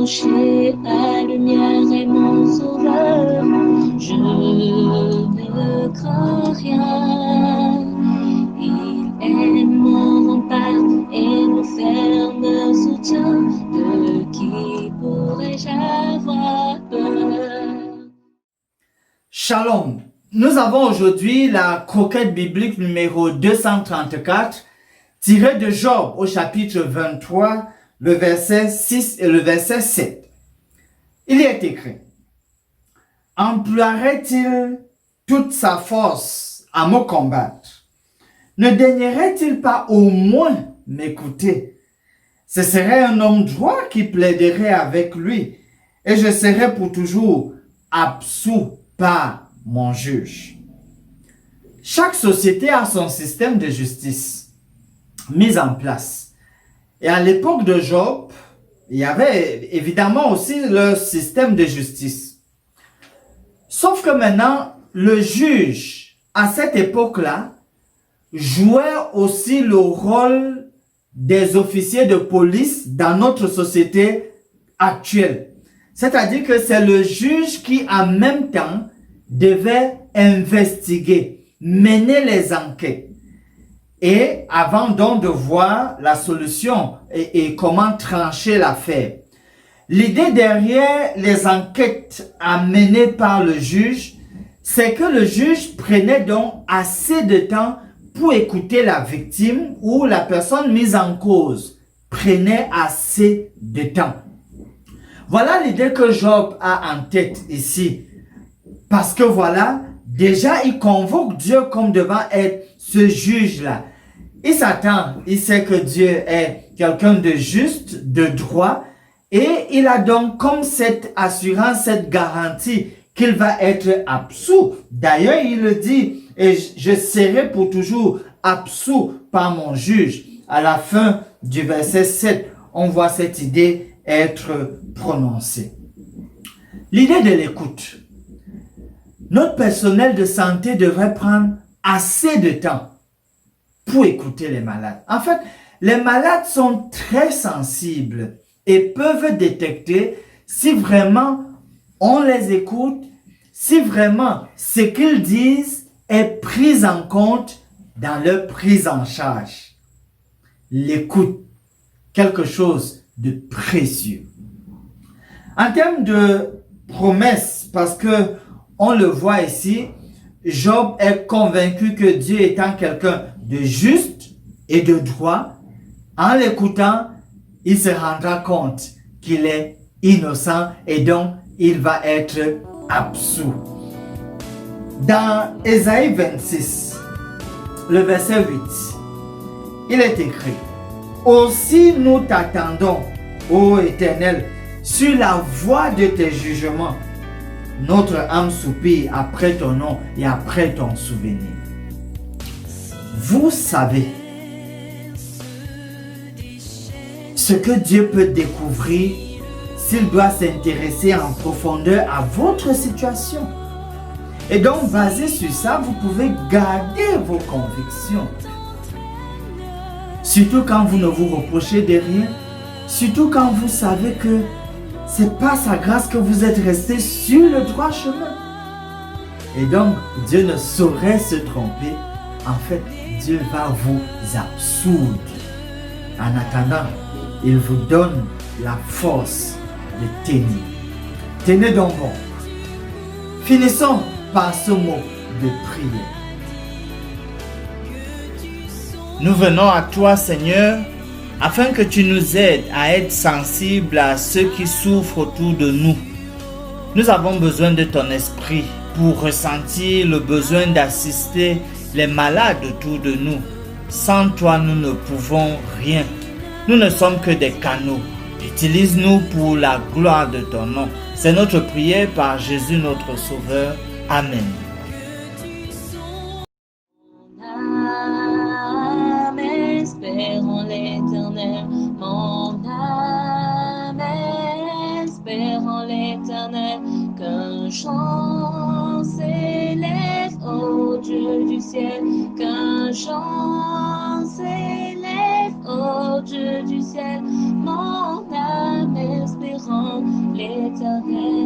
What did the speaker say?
rocher, ma lumière et mon sauveur. Je ne crains rien. Il est mon rempart et mon ferme soutien. De qui pourrais-je avoir peur? Shalom. Nous avons aujourd'hui la croquette biblique numéro 234 tirée de Job au chapitre 23, le verset 6 et le verset 7. Il y est écrit: emploierait-il toute sa force à me combattre? Ne daignerait-il pas au moins m'écouter? Ce serait un homme droit qui plaiderait avec lui, et je serais pour toujours absous par mon juge. Chaque société a son système de justice mis en place. Et à l'époque de Job, il y avait évidemment aussi le système de justice. Sauf que maintenant, le juge, à cette époque-là, jouait aussi le rôle des officiers de police dans notre société actuelle. C'est-à-dire que c'est le juge qui, en même temps, devait investiguer, mener les enquêtes. Et avant donc de voir la solution et comment trancher l'affaire. L'idée derrière les enquêtes à mener par le juge, c'est que le juge prenait donc assez de temps pour écouter la victime ou la personne mise en cause. Prenait assez de temps. Voilà l'idée que Job a en tête ici. Parce que voilà, déjà il convoque Dieu comme devant être ce juge-là. Il s'attend, il sait que Dieu est quelqu'un de juste, de droit, et il a donc comme cette assurance, cette garantie qu'il va être absous. D'ailleurs, il le dit, et je serai pour toujours absous par mon juge. À la fin du verset 7, on voit cette idée être prononcée. L'idée de l'écoute. Notre personnel de santé devrait prendre assez de temps pour écouter les malades. En fait, les malades sont très sensibles et peuvent détecter si vraiment on les écoute, si vraiment ce qu'ils disent est pris en compte dans leur prise en charge. L'écoute, quelque chose de précieux. En termes de promesses, parce que on le voit ici, Job est convaincu que Dieu étant quelqu'un de juste et de droit, en l'écoutant, il se rendra compte qu'il est innocent et donc il va être absous. Dans Ésaïe 26, le verset 8, il est écrit: aussi nous t'attendons, ô Éternel, sur la voie de tes jugements. Notre âme soupire après ton nom et après ton souvenir. Vous savez ce que Dieu peut découvrir s'il doit s'intéresser en profondeur à votre situation. Et donc, basé sur ça, vous pouvez garder vos convictions. Surtout quand vous ne vous reprochez de rien. Surtout quand vous savez que c'est par sa grâce que vous êtes resté sur le droit chemin. Et donc, Dieu ne saurait se tromper. En fait, Dieu va vous absoudre. En attendant, il vous donne la force de tenir. Tenez donc bon. Finissons par ce mot de prière. Nous venons à toi, Seigneur, afin que tu nous aides à être sensibles à ceux qui souffrent autour de nous. Nous avons besoin de ton esprit pour ressentir le besoin d'assister les malades autour de nous. Sans toi, nous ne pouvons rien. Nous ne sommes que des canaux. Utilise-nous pour la gloire de ton nom. C'est notre prière par Jésus notre Sauveur. Amen. Espérons l'Éternel, mon âme, espérons l'Éternel, qu'un chant s'élève au Dieu du ciel, qu'un chant s'élève au Dieu du ciel, mon âme espère espérant l'Éternel.